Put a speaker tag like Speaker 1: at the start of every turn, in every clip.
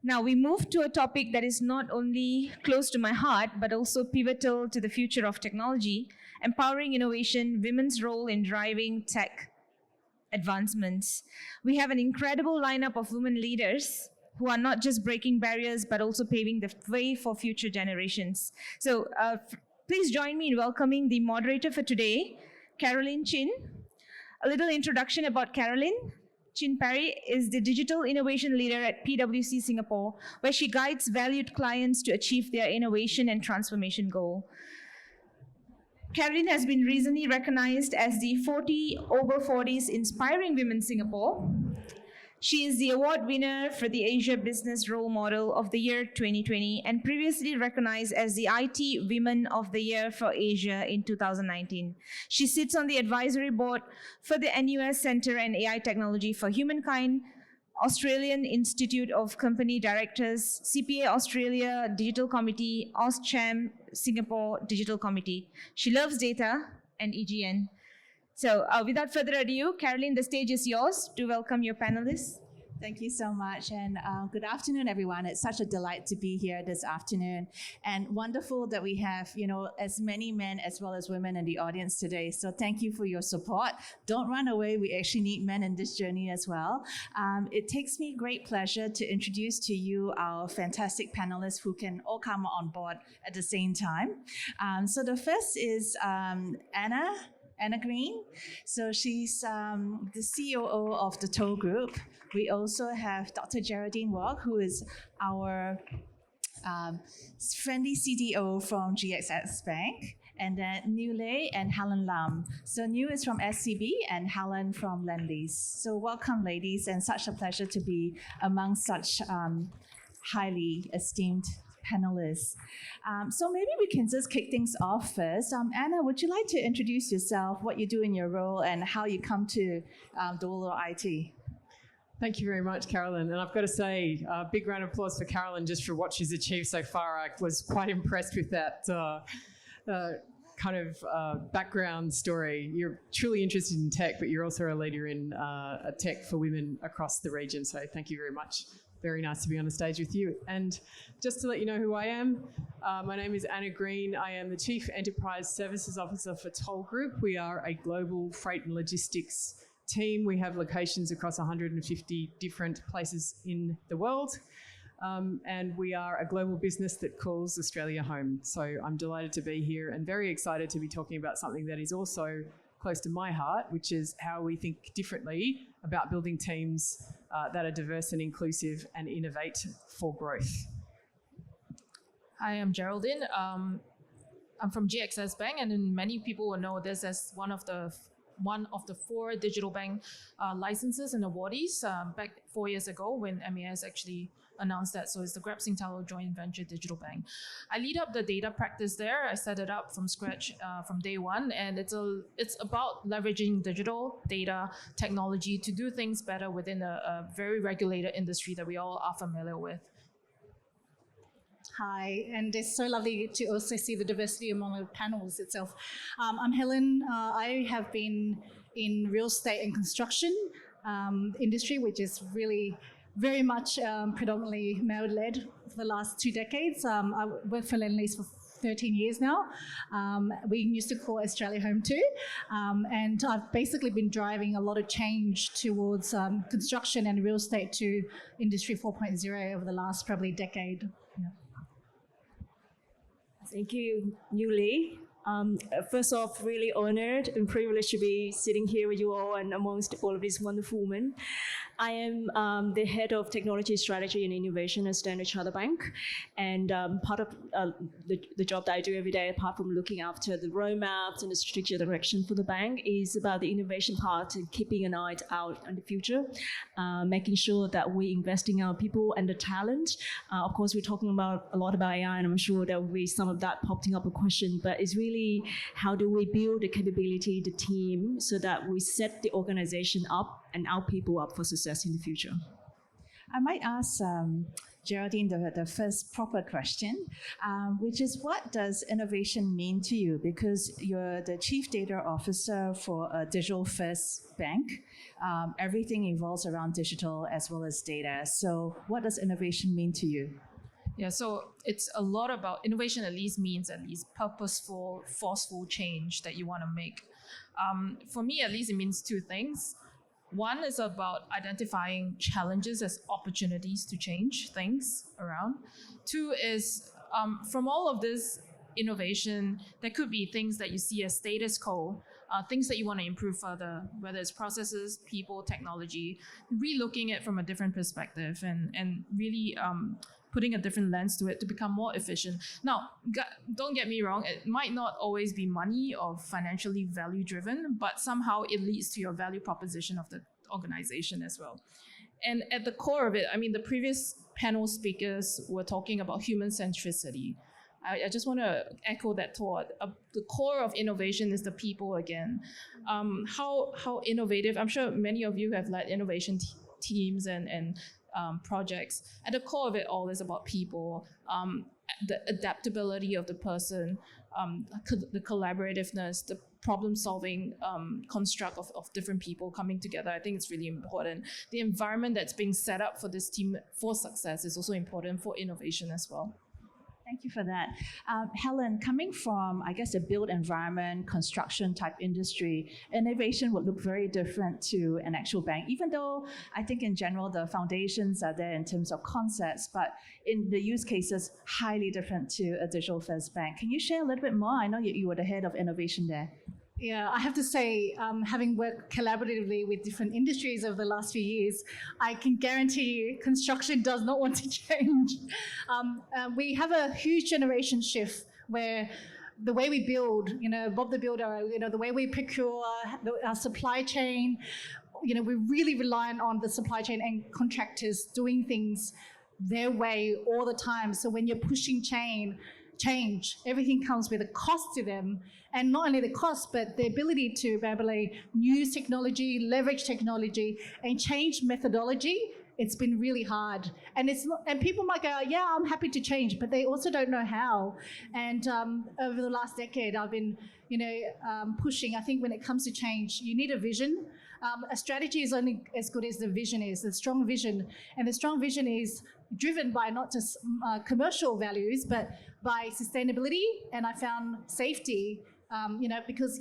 Speaker 1: Now we move to a topic that is not only close to my heart, but also pivotal to the future of technology, empowering innovation, women's role in driving tech advancements. We have an incredible lineup of women leaders who are not just breaking barriers, but also paving the way for future generations. So please join me in welcoming the moderator for today, Carolyn Chin. A little introduction about Carolyn. Chin-Parry is the digital innovation leader at PwC Singapore, where she guides valued clients to achieve their innovation and transformation goal. Carolyn has been recently recognized as the 40 over 40s Inspiring Women Singapore. She is the award winner for the Asia Business Role Model of the Year 2020 and previously recognized as the IT Women of the Year for Asia in 2019. She sits on the advisory board for the NUS Center and AI Technology for Humankind, Australian Institute of Company Directors, CPA Australia Digital Committee, AustCham Singapore Digital Committee. She loves data and EGN. So without further ado, Carolyn, the stage is yours to welcome your panelists.
Speaker 2: Thank you so much, and good afternoon, everyone. It's such a delight to be here this afternoon, and wonderful that we have, as many men as well as women in the audience today. So thank you for your support. Don't run away. We actually need men in this journey as well. It takes me great pleasure to introduce to you our fantastic panelists who can all come on board at the same time. So the first is Anna Green. So she's the COO of the Toll Group. We also have Dr. Geraldine Wong, who is our friendly CDO from GXS Bank, and then New Lei and Helen Lam. So New is from SCB and Helen from Lendlease. So welcome, ladies, and such a pleasure to be among such highly esteemed panelists. So maybe we can just kick things off first. Anna, would you like to introduce yourself, what you do in your role, and how you come to the world of IT?
Speaker 3: Thank you very much, Carolyn. And I've got to say, a big round of applause for Carolyn just for what she's achieved so far. I was quite impressed with that kind of background story. You're truly interested in tech, but you're also a leader in tech for women across the region. So thank you very much. Very nice to be on the stage with you. And just to let you know who I am, my name is Anna Green. I am the Chief Enterprise Services Officer for Toll Group. We are a global freight and logistics team. We have locations across 150 different places in the world. And we are a global business that calls Australia home. So I'm delighted to be here and very excited to be talking about something that is also close to my heart, which is how we think differently about building teams that are diverse and inclusive and innovate for growth.
Speaker 4: Hi, I'm Geraldine. I'm from GXS Bank, and many people will know this as one of the 4 digital bank licenses and awardees back 4 years ago when MAS actually announced that. So it's the Grab Singtel joint venture digital bank. I lead up the data practice there. I set it up from scratch from day one, and it's about leveraging digital data technology to do things better within a very regulated industry that we all are familiar with.
Speaker 5: Hi, and it's so lovely to also see the diversity among the panels itself. I'm Helen. I have been in real estate and construction industry, which is really very much predominantly male-led for the last 2 decades. I worked for Lendlease for 13 years now. We used to call Australia home too. And I've basically been driving a lot of change towards construction and real estate to Industry 4.0 over the last probably decade. Yeah.
Speaker 6: Thank you, New Lei. First off, really honored and privileged to be sitting here with you all and amongst all of these wonderful women. I am the head of technology strategy and innovation at Standard Chartered Bank, and part of the job that I do every day, apart from looking after the roadmaps and the strategic direction for the bank, is about the innovation part and keeping an eye out on the future, making sure that we invest in our people and the talent. Of course, we're talking about a lot about AI, and I'm sure there will be some of that popping up a question, but it's really how do we build the capability, the team, so that we set the organization up and our people up for success in the future.
Speaker 2: I might ask Geraldine, the first proper question, which is, what does innovation mean to you? Because you're the Chief Data Officer for a digital-first bank. Everything evolves around digital as well as data. So what does innovation mean to you?
Speaker 4: Yeah, so it's a lot about innovation. At least means purposeful, forceful change that you want to make. For me, at least, it means two things. One is about identifying challenges as opportunities to change things around. Two is from all of this innovation, there could be things that you see as status quo, things that you want to improve further, whether it's processes, people, technology, relooking it from a different perspective and really putting a different lens to it to become more efficient. Now, don't get me wrong, it might not always be money or financially value driven, but somehow it leads to your value proposition of the organization as well. And at the core of it, I mean, the previous panel speakers were talking about human centricity. I just want to echo that thought. The core of innovation is the people again. How innovative, I'm sure many of you have led innovation teams and projects. At the core of it all is about people, the adaptability of the person, the collaborativeness, the problem-solving construct of different people coming together. I think it's really important. The environment that's being set up for this team for success is also important for innovation as well.
Speaker 2: Thank you for that. Helen, coming from, I guess, a built environment, construction type industry, innovation would look very different to an actual bank, even though I think in general the foundations are there in terms of concepts, but in the use cases, highly different to a digital first bank. Can you share a little bit more? I know you were the head of innovation there.
Speaker 5: Yeah, I have to say, having worked collaboratively with different industries over the last few years, I can guarantee you construction does not want to change. We have a huge generation shift where the way we build, Bob the Builder, the way we procure, our supply chain, we're really reliant on the supply chain and contractors doing things their way all the time. So when you're pushing change, everything comes with a cost to them. And not only the cost, but the ability to use technology, leverage technology, and change methodology. It's been really hard. And people might go, yeah, I'm happy to change, but they also don't know how. And over the last decade, I've been, pushing. I think when it comes to change, you need a vision. A strategy is only as good as the vision is, the strong vision. And the strong vision is driven by not just commercial values, but by sustainability. And I found safety, because,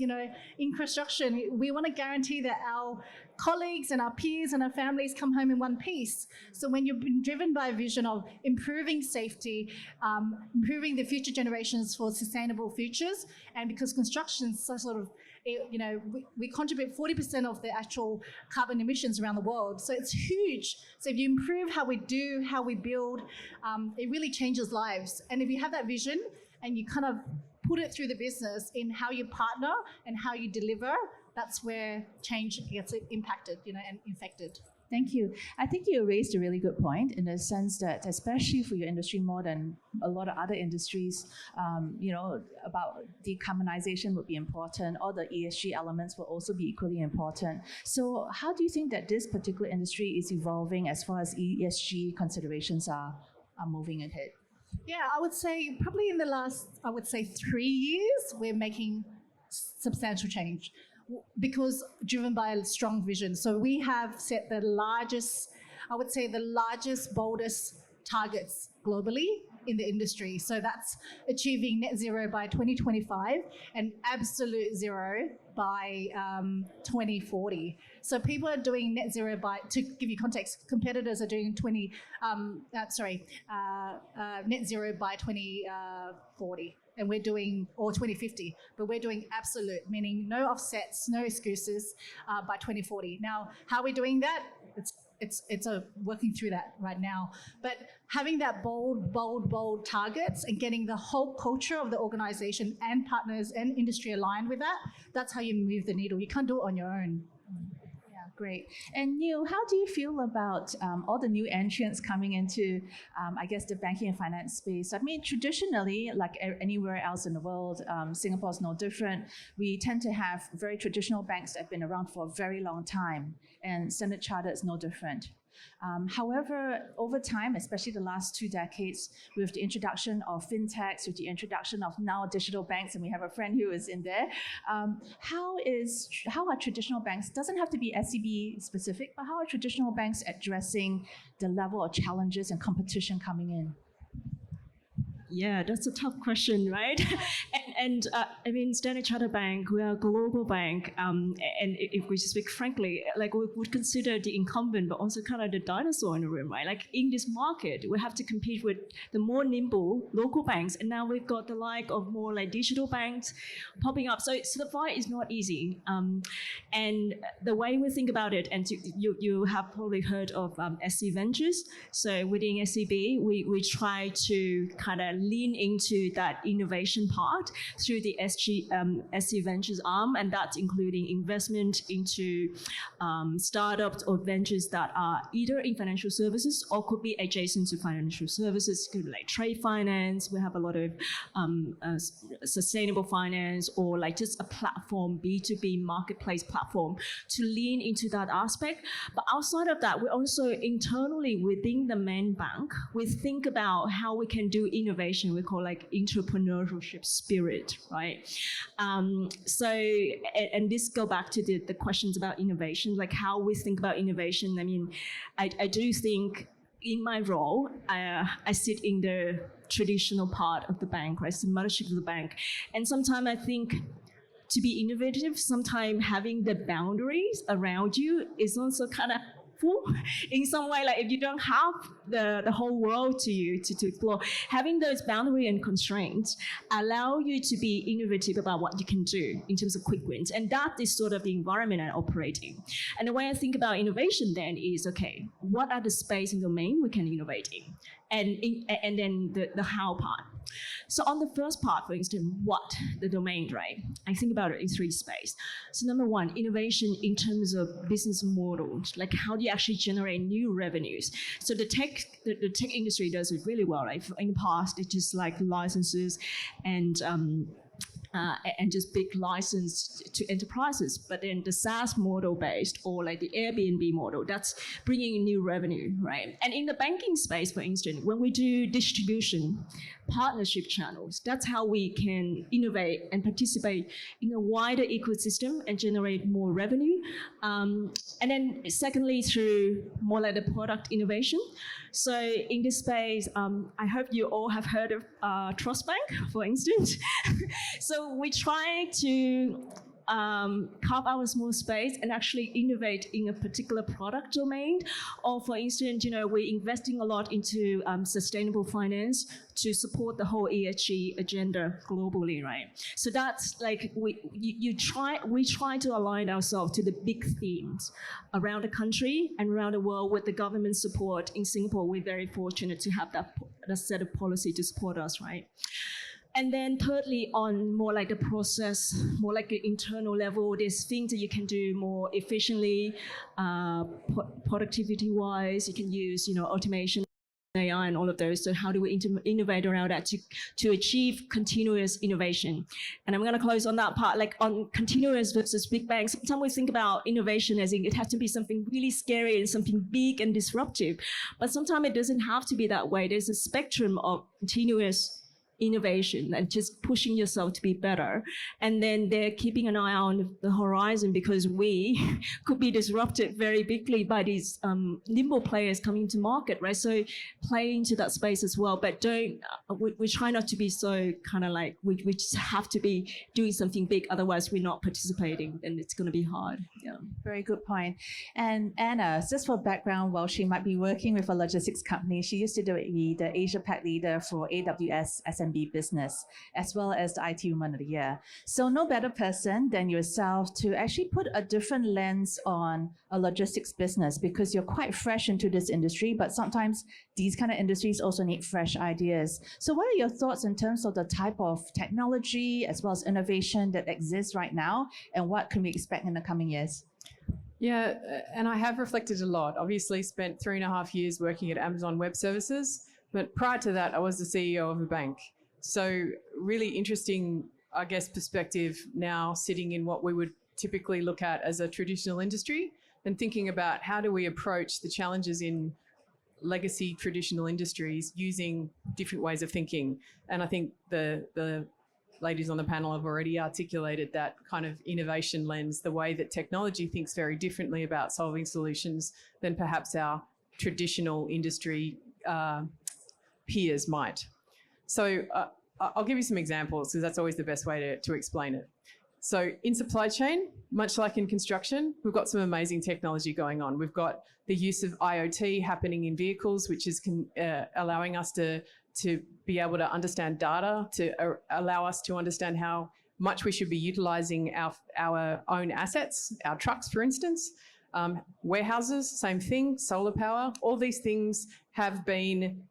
Speaker 5: in construction, we want to guarantee that our colleagues and our peers and our families come home in one piece. So when you've been driven by a vision of improving safety, improving the future generations for sustainable futures, and because construction is so sort of, we contribute 40% of the actual carbon emissions around the world. So it's huge. So if you improve how we build, it really changes lives. And if you have that vision and you kind of put it through the business in how you partner and how you deliver, that's where change gets impacted, and infected.
Speaker 2: Thank you. I think you raised a really good point in the sense that, especially for your industry more than a lot of other industries, about decarbonization would be important. All the ESG elements will also be equally important. So how do you think that this particular industry is evolving as far as ESG considerations are moving ahead?
Speaker 5: Yeah, I would say probably in the last, 3 years, we're making substantial change because driven by a strong vision. So we have set the largest, boldest targets globally in the industry. So that's achieving net zero by 2025 and absolute zero by 2040. So people are doing net zero to give you context, competitors are doing net zero by 2040. And we're doing, or 2050, but we're doing absolute, meaning no offsets, no excuses by 2040. Now, how are we doing that? It's working through that right now. But having that bold targets and getting the whole culture of the organization and partners and industry aligned with that, that's how you move the needle. You can't do it on your own.
Speaker 2: Great. And Neil, how do you feel about all the new entrants coming into, the banking and finance space? I mean, traditionally, like anywhere else in the world, Singapore is no different. We tend to have very traditional banks that have been around for a very long time, and Standard Chartered is no different. However, over time, especially the last 2 decades, with the introduction of fintechs, with the introduction of now digital banks, and we have a friend who is in there, how are traditional banks, doesn't have to be SCB specific, but how are traditional banks addressing the level of challenges and competition coming in?
Speaker 6: Yeah, that's a tough question, right? I mean, Standard Chartered Bank, we are a global bank, and if we speak frankly, like we would consider the incumbent, but also kind of the dinosaur in the room, right? Like in this market, we have to compete with the more nimble local banks, and now we've got the like of more like digital banks popping up. So the fight is not easy, and the way we think about it, and you have probably heard of SC Ventures. So within SCB, we try to kind of lean into that innovation part through the SC Ventures arm, and that's including investment into startups or ventures that are either in financial services or could be adjacent to financial services, could be like trade finance. We have a lot of sustainable finance, or like just a platform, B2B marketplace platform to lean into that aspect. But outside of that, we also internally within the main bank, we think about how we can do innovation. We call like entrepreneurship spirit, right? So this go back to the questions about innovation, like how we think about innovation. I mean, I do think in my role, I sit in the traditional part of the bank, right? It's the mothership of the bank. And sometimes I think to be innovative, sometimes having the boundaries around you is also kind of in some way. Like if you don't have the whole world to explore, having those boundary and constraints allow you to be innovative about what you can do in terms of quick wins. And that is sort of the environment I operate in. And the way I think about innovation then is, okay, what are the space and domain we can innovate in? And then the how part. So on the first part, for instance, what, the domain, right? I think about it in 3 spaces. So number 1, innovation in terms of business models, like how do you actually generate new revenues? So the tech industry does it really well, right? In the past, it's just like licenses and just big license to enterprises. But then the SaaS model based, or like the Airbnb model, that's bringing in new revenue, right? And in the banking space, for instance, when we do distribution, partnership channels, that's how we can innovate and participate in a wider ecosystem and generate more revenue. And then secondly, through more like the product innovation. So in this space, I hope you all have heard of Trust Bank, for instance. So we try to carve out a small space and actually innovate in a particular product domain. Or for instance, we're investing a lot into sustainable finance to support the whole ESG agenda globally, right? So that's like we try to align ourselves to the big themes around the country and around the world with the government support. In Singapore, we're very fortunate to have that set of policy to support us, right? And then thirdly, on more like the process, more like the internal level, there's things that you can do more efficiently, productivity-wise. You can use, automation, AI, and all of those. So how do we innovate around that to achieve continuous innovation? And I'm going to close on that part, like on continuous versus big bang. Sometimes we think about innovation as in it has to be something really scary and something big and disruptive. But sometimes it doesn't have to be that way. There's a spectrum of continuous innovation and just pushing yourself to be better, and then they're keeping an eye on the horizon, because we could be disrupted very bigly by these nimble players coming to market, right? So play into that space as well, but we try not to be so kind of like we just have to be doing something big, otherwise we're not participating and it's going to be hard. Yeah,
Speaker 2: very good point. And Anna, just for background, while she might be working with a logistics company, she used to be the Asia Pac leader for AWS SMB business, as well as the IT Woman of the Year. So no better person than yourself to actually put a different lens on a logistics business, because you're quite fresh into this industry, but sometimes these kind of industries also need fresh ideas. So what are your thoughts in terms of the type of technology as well as innovation that exists right now, and what can we expect in the coming years?
Speaker 3: Yeah, and I have reflected a lot. Obviously spent 3.5 years working at Amazon Web Services, but prior to that, I was the CEO of a bank. So really interesting, I guess, perspective now sitting in what we would typically look at as a traditional industry. and thinking about how do we approach the challenges in legacy traditional industries using different ways of thinking. And I think the ladies on the panel have already articulated that kind of innovation lens, the way that technology thinks very differently about solving solutions than perhaps our traditional industry peers might. So I'll give you some examples because that's always the best way to explain it. So in supply chain, much like in construction, we've got some amazing technology going on. We've got the use of IoT happening in vehicles, which is allowing us to be able to understand data, to allow us to understand how much we should be utilising our own assets, our trucks, for instance. Warehouses, same thing, solar power, all these things have been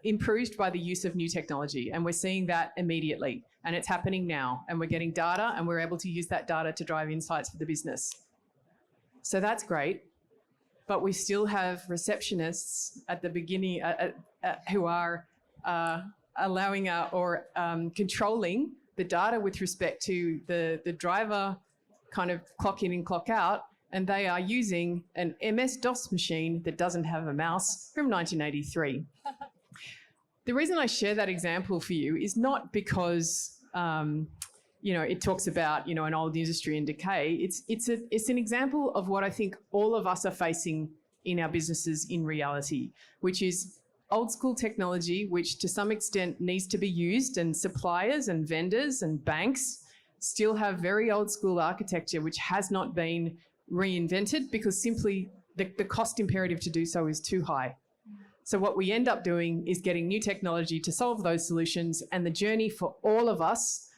Speaker 3: improved by the use of new technology, and we're seeing that immediately, and it's happening now, and we're getting data, and we're able to use that data to drive insights for the business. So that's great, but we still have receptionists at the beginning who are allowing or controlling the data with respect to the driver kind of clock in and clock out, and they are using an MS-DOS machine that doesn't have a mouse from 1983. The reason I share that example for you is not because it talks about an old industry in decay. It's an example of what I think all of us are facing in our businesses in reality, which is old school technology, which to some extent needs to be used, and suppliers and vendors and banks still have very old school architecture which has not been reinvented because simply the cost imperative to do so is too high. So what we end up doing is getting new technology to solve those solutions, and the journey for all of us,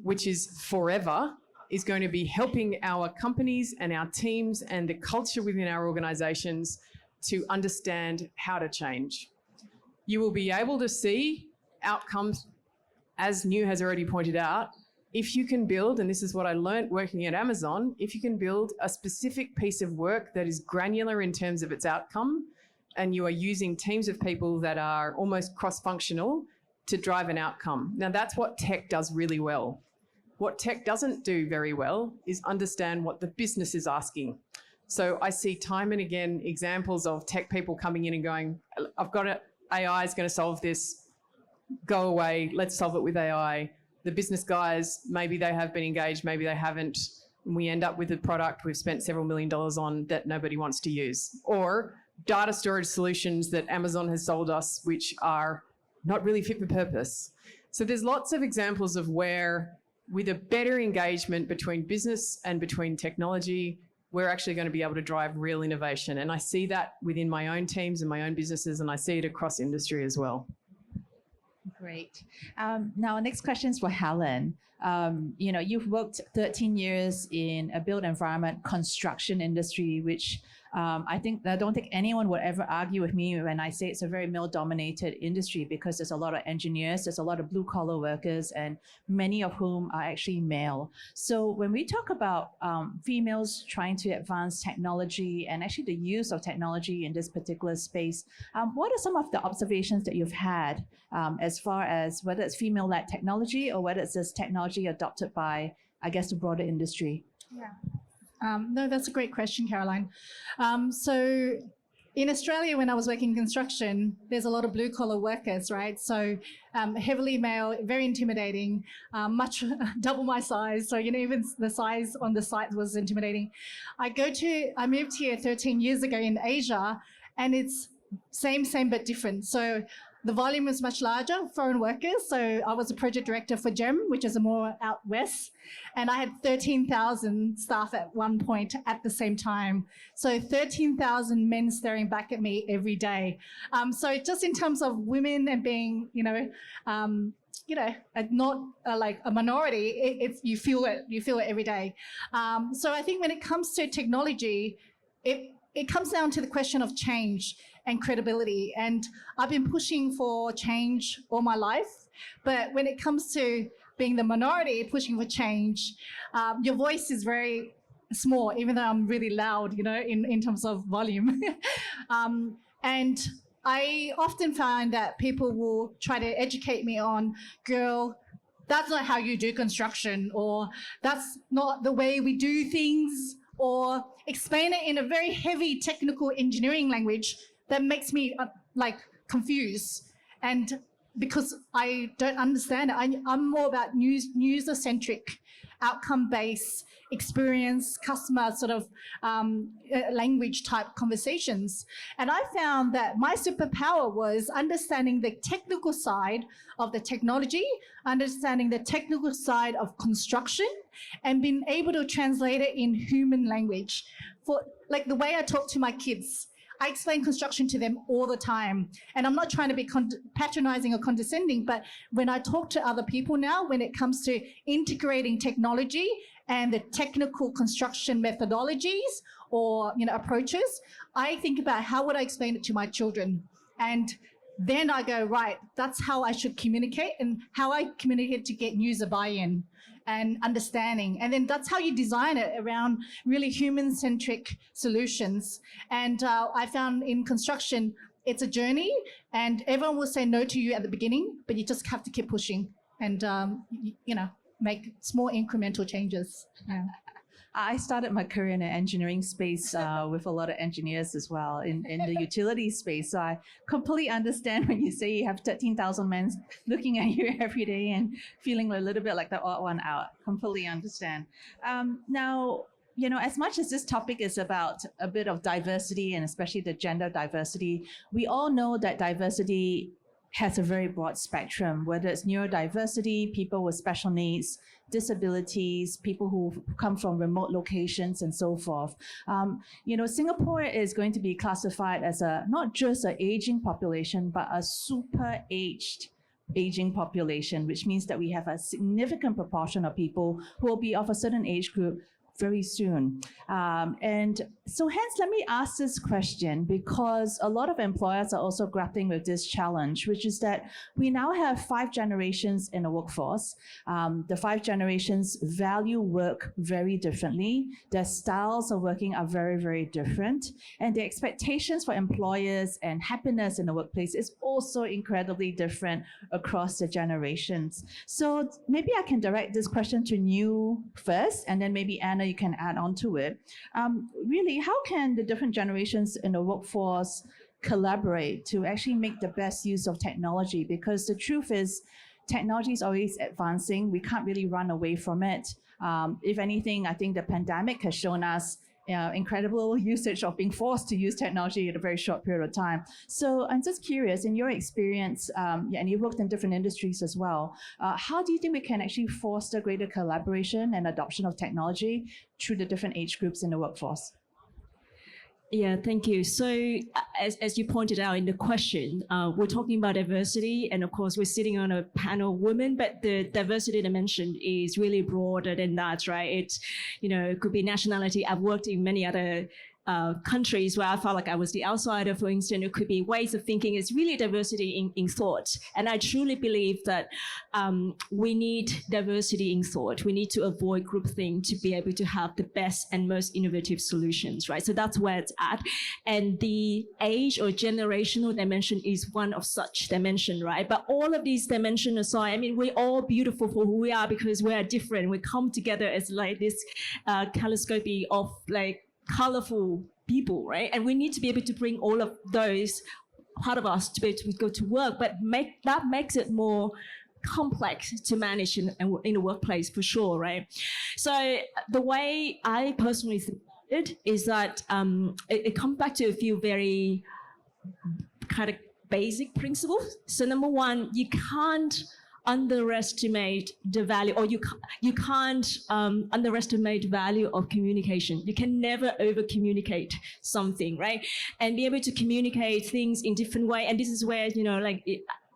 Speaker 3: which is forever, is going to be helping our companies and our teams and the culture within our organisations to understand how to change. You will be able to see outcomes, as New has already pointed out, if you can build, and this is what I learned working at Amazon, if you can build a specific piece of work that is granular in terms of its outcome, and you are using teams of people that are almost cross-functional to drive an outcome. Now, that's what tech does really well. What tech doesn't do very well is understand what the business is asking. So I see time and again examples of tech people coming in and going, I've got it, AI is going to solve this, go away, let's solve it with AI. The business guys, maybe they have been engaged, maybe they haven't. And we end up with a product we've spent several $1 million on that nobody wants to use. Or data storage solutions that Amazon has sold us, which are not really fit for purpose. So there's lots of examples of where, with a better engagement between business and between technology, we're actually going to be able to drive real innovation. And I see that within my own teams and my own businesses, and I see it across industry as well.
Speaker 2: Great. Now, our next question is for Helen. You've worked 13 years in a built environment construction industry, which I don't think anyone would ever argue with me when I say it's a very male-dominated industry, because there's a lot of engineers, there's a lot of blue-collar workers, and many of whom are actually male. So when we talk about females trying to advance technology and actually the use of technology in this particular space, what are some of the observations that you've had as far as whether it's female-led technology or whether it's this technology adopted by, I guess, the broader industry?
Speaker 5: Yeah. No, that's a great question, Caroline. So in Australia, when I was working in construction, there's a lot of blue-collar workers, right? So heavily male, very intimidating, much double my size. So, even the size on the site was intimidating. I moved here 13 years ago in Asia, and it's same but different. So the volume was much larger, foreign workers. So I was a project director for GEM, which is a more out west. And I had 13,000 staff at one point at the same time. So 13,000 men staring back at me every day. So just in terms of women and being, not like a minority, you feel it every day. So I think when it comes to technology, it comes down to the question of change and credibility. And I've been pushing for change all my life. But when it comes to being the minority pushing for change, your voice is very small, even though I'm really loud, in terms of volume. And I often find that people will try to educate me on, girl, that's not how you do construction, or that's not the way we do things. or explain it in a very heavy technical engineering language that makes me confused. And because I don't understand it, I'm more about user-centric, outcome-based experience, customer sort of language type conversations. And I found that my superpower was understanding the technical side of the technology, understanding the technical side of construction, and being able to translate it in human language. For like the way I talk to my kids, I explain construction to them all the time. And I'm not trying to be patronizing or condescending, but when I talk to other people now, when it comes to integrating technology and the technical construction methodologies or approaches, I think about how would I explain it to my children. And then I go, right, that's how I should communicate, and how I communicate to get user buy-in and understanding. And then that's how you design it around really human-centric solutions. And I found in construction, it's a journey, and everyone will say no to you at the beginning, but you just have to keep pushing and, make small incremental changes. Yeah.
Speaker 2: I started my career in the engineering space with a lot of engineers as well in the utility space. So I completely understand when you say you have 13,000 men looking at you every day and feeling a little bit like the odd one out. Completely understand. Now, as much as this topic is about a bit of diversity, and especially the gender diversity, we all know that diversity has a very broad spectrum, whether it's neurodiversity, people with special needs, disabilities, people who come from remote locations, and so forth. Singapore is going to be classified as not just an aging population, but a super aging population, which means that we have a significant proportion of people who will be of a certain age group very soon. And so hence, let me ask this question, because a lot of employers are also grappling with this challenge, which is that we now have 5 generations in the workforce. The 5 generations value work very differently. Their styles of working are very, very different. And the expectations for employers and happiness in the workplace is also incredibly different across the generations. So maybe I can direct this question to you first, and then maybe Anna, you can add on to it. Really, how can the different generations in the workforce collaborate to actually make the best use of technology? Because the truth is, technology is always advancing. We can't really run away from it. If anything, I think the pandemic has shown us incredible usage of being forced to use technology in a very short period of time. So I'm just curious, in your experience, and you worked in different industries as well, how do you think we can actually foster greater collaboration and adoption of technology through the different age groups in the workforce?
Speaker 6: Yeah, thank you. So as you pointed out in the question, we're talking about diversity, and of course we're sitting on a panel of women, but the diversity dimension is really broader than that, right? It could be nationality. I've worked in many other countries where I felt like I was the outsider, for instance. It could be ways of thinking. It's really diversity in thought. And I truly believe that we need diversity in thought. We need to avoid groupthink to be able to have the best and most innovative solutions, right? So that's where it's at. And the age or generational dimension is one of such dimension, right? But all of these dimensions aside, I mean, we're all beautiful for who we are because we are different. We come together as like this kaleidoscope of like colorful people, right? And we need to be able to bring all of those part of us to be able to go to work, but that makes it more complex to manage in the workplace for sure, right? So the way I personally think it is that it comes back to a few very kind of basic principles. So number one, you can't underestimate the value, or you can't underestimate the value of communication. You can never over communicate something, right? And be able to communicate things in different way. And this is where,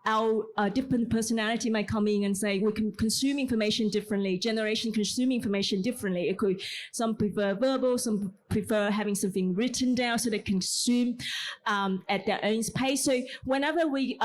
Speaker 6: our different personality might come in and say we can consume information differently, generation consume information differently. Some prefer verbal, some prefer having something written down so they consume at their own pace. So whenever we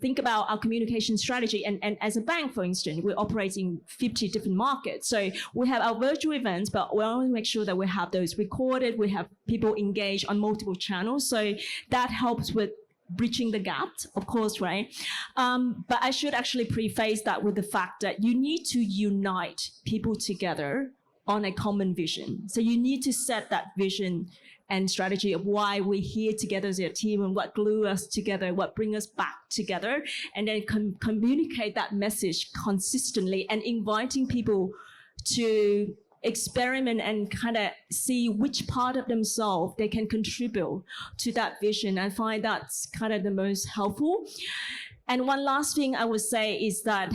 Speaker 6: think about our communication strategy, and as a bank, for instance, we're operating 50 different markets. So we have our virtual events, but we want to make sure that we have those recorded, we have people engaged on multiple channels. So that helps with bridging the gap, of course, right? But I should actually preface that with the fact that you need to unite people together on a common vision. So you need to set that vision and strategy of why we're here together as a team and what glue us together, what bring us back together, and then communicate that message consistently and inviting people to experiment and kind of see which part of themselves they can contribute to that vision. I find that's kind of the most helpful. And one last thing I would say is that,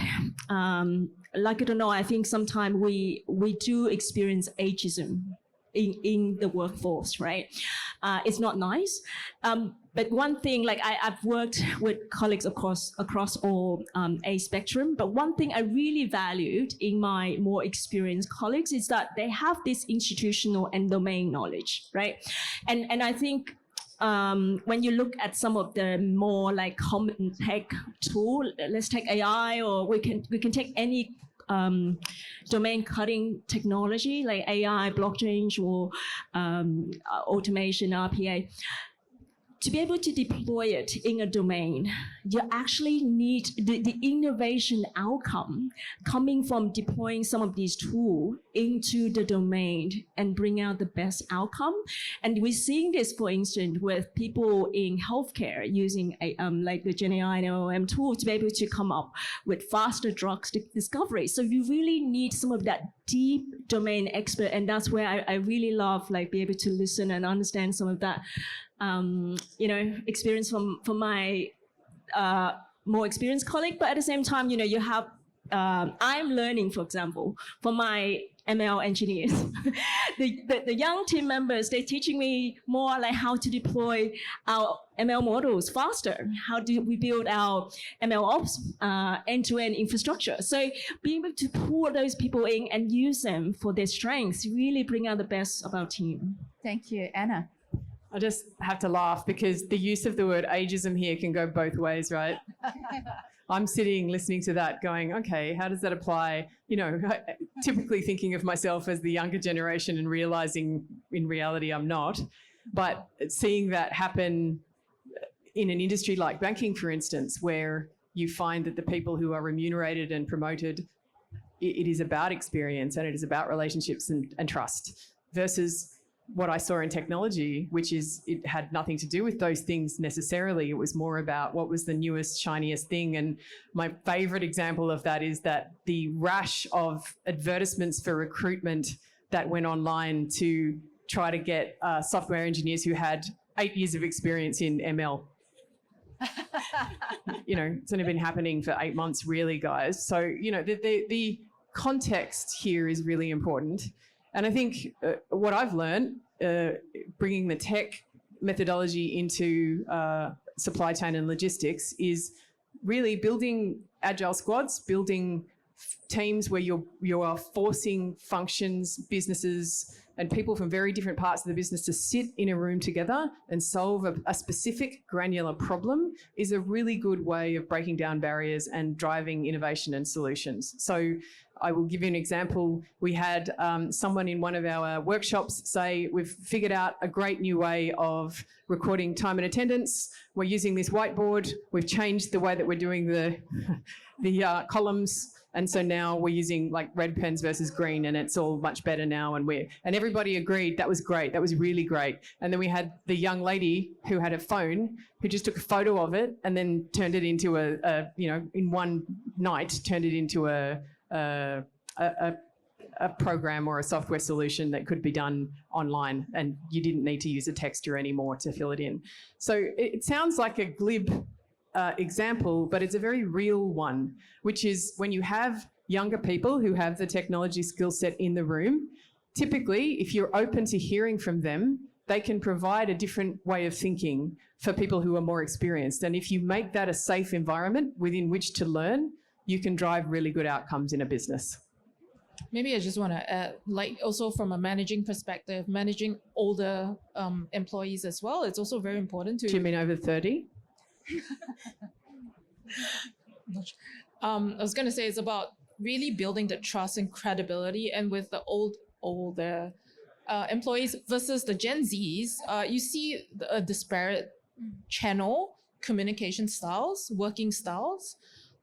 Speaker 6: like it or not, I think sometimes we do experience ageism in the workforce, right? It's not nice. But one thing, like I've worked with colleagues across all age spectrum, but one thing I really valued in my more experienced colleagues is that they have this institutional and domain knowledge, right? And I think when you look at some of the more like common tech tool, let's take AI, or we can take any domain cutting technology like AI, blockchain, or automation, RPA. To be able to deploy it in a domain, you actually need the innovation outcome coming from deploying some of these tools into the domain and bring out the best outcome. And we're seeing this, for instance, with people in healthcare using like the GenAI and LLM tool to be able to come up with faster drugs discovery. So you really need some of that deep domain expert, and that's where I really love like be able to listen and understand some of that experience from my more experienced colleague. But at the same time, you have, I'm learning, for example, from my ML engineers. the young team members, they're teaching me more like how to deploy our ML models faster. How do we build our ML ops end-to-end infrastructure? So being able to pull those people in and use them for their strengths really bring out the best of our team.
Speaker 2: Thank you. Anna?
Speaker 3: I just have to laugh because the use of the word ageism here can go both ways, right? I'm sitting listening to that going, okay, how does that apply? Typically thinking of myself as the younger generation and realizing in reality I'm not. But seeing that happen in an industry like banking, for instance, where you find that the people who are remunerated and promoted, it is about experience and it is about relationships and trust, versus what I saw in technology, which is it had nothing to do with those things necessarily. It was more about what was the newest, shiniest thing. And my favorite example of that is that the rash of advertisements for recruitment that went online to try to get software engineers who had 8 years of experience in ML. It's only been happening for 8 months, really, guys. So, the context here is really important. And I think what I've learned, bringing the tech methodology into supply chain and logistics, is really building agile squads, building teams where you are forcing functions, businesses, and people from very different parts of the business to sit in a room together and solve a specific granular problem is a really good way of breaking down barriers and driving innovation and solutions. So I will give you an example. We had someone in one of our workshops say, we've figured out a great new way of recording time and attendance. We're using this whiteboard. We've changed the way that we're doing the columns. And so now we're using like red pens versus green, and it's all much better now. And everybody agreed that was great. That was really great. And then we had the young lady who had a phone who just took a photo of it and then turned it into in one night, turned it into a program or a software solution that could be done online, and you didn't need to use a texter anymore to fill it in. So it sounds like a glib example, but it's a very real one, which is when you have younger people who have the technology skill set in the room, typically, if you're open to hearing from them, they can provide a different way of thinking for people who are more experienced. And if you make that a safe environment within which to learn, you can drive really good outcomes in a business.
Speaker 4: Maybe I just want to add, like also from a managing perspective, managing older employees as well, it's also very important to...
Speaker 3: Do you mean over 30?
Speaker 4: I was going to say it's about really building the trust and credibility, and with the older employees versus the Gen Zs, you see a disparate channel, communication styles, working styles.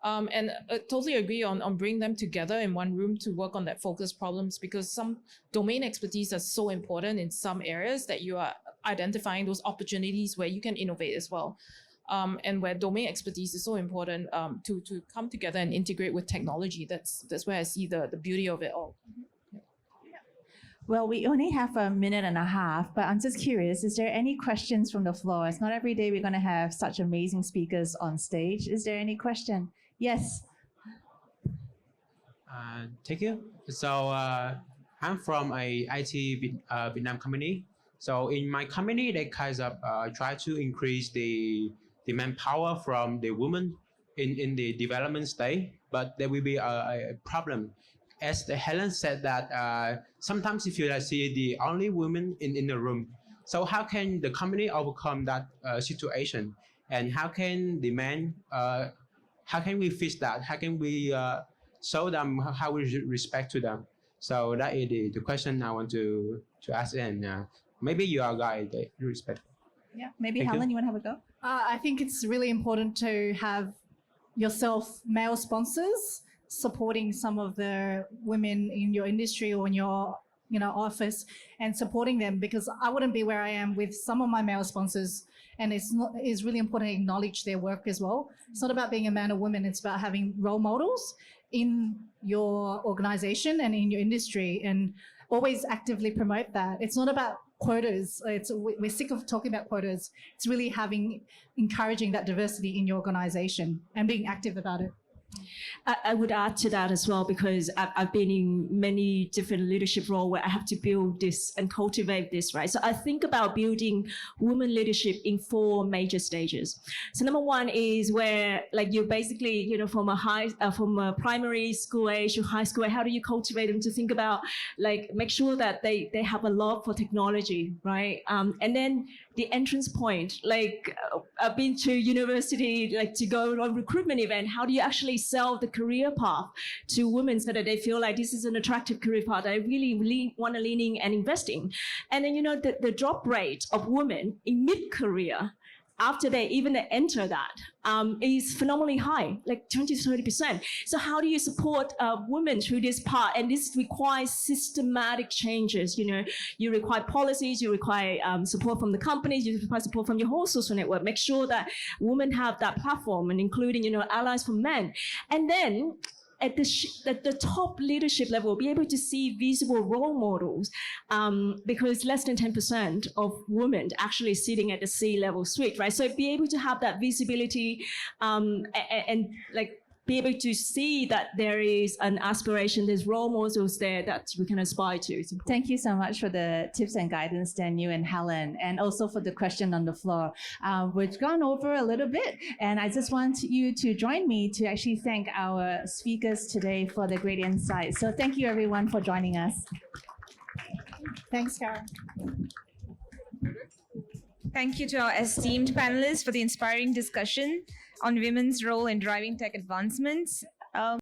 Speaker 4: And totally agree on bringing them together in one room to work on that focused problems, because some domain expertise are so important in some areas that you are identifying those opportunities where you can innovate as well. And where domain expertise is so important to come together and integrate with technology. That's where I see the beauty of it all.
Speaker 2: Well, we only have a minute and a half, but I'm just curious, is there any questions from the floor? It's not every day we're going to have such amazing speakers on stage. Is there any question? Yes.
Speaker 7: Thank you. So I'm from a IT Vietnam company. So in my company, they kind of try to increase the manpower from the women in the development stage, but there will be a problem. As Helen said that sometimes if you see the only women in the room, so how can the company overcome that situation? And how can the men, how can we fix that? How can we show them how we respect to them? So that is the question I want to ask, and maybe you are guys that you respect.
Speaker 2: Yeah, maybe
Speaker 7: Thank
Speaker 2: Helen,
Speaker 7: you.
Speaker 2: you want to have a go?
Speaker 5: I think it's really important to have yourself male sponsors supporting some of the women in your industry or in your office and supporting them, because I wouldn't be where I am with some of my male sponsors, and it's really important to acknowledge their work as well. It's not about being a man or woman, it's about having role models in your organization and in your industry, and always actively promote that. It's not about quotas. We're sick of talking about quotas. It's really encouraging that diversity in your organization and being active about it.
Speaker 6: I would add to that as well, because I've been in many different leadership roles where I have to build this and cultivate this, right? So I think about building women leadership in 4 major stages. So number 1 is where, like, you basically, from a primary school age to high school, how do you cultivate them to think about, like, make sure that they have a love for technology, right? And then the entrance point, like, I've been to university, like, to go on recruitment event. How do you actually sell the career path to women so that they feel like this is an attractive career path I really want to lean in and invest in? And then, the drop rate of women in mid-career after they even enter that is phenomenally high, like 20 to 30%. So how do you support women through this part? And this requires systematic changes. You require policies, you require support from the companies, you require support from your whole social network. Make sure that women have that platform, and including, allies for men. And then at the top leadership level, be able to see visible role models, because less than 10% of women actually sitting at the C-level suite, right? So be able to have that visibility and like be able to see that there is an aspiration, there's role models there that we can aspire to.
Speaker 2: Thank you so much for the tips and guidance, Daniel and Helen, and also for the question on the floor. We've gone over a little bit, and I just want you to join me to actually thank our speakers today for the great insights. So thank you, everyone, for joining us.
Speaker 5: Thanks, Karen.
Speaker 1: Thank you to our esteemed panelists for the inspiring discussion on women's role in driving tech advancements.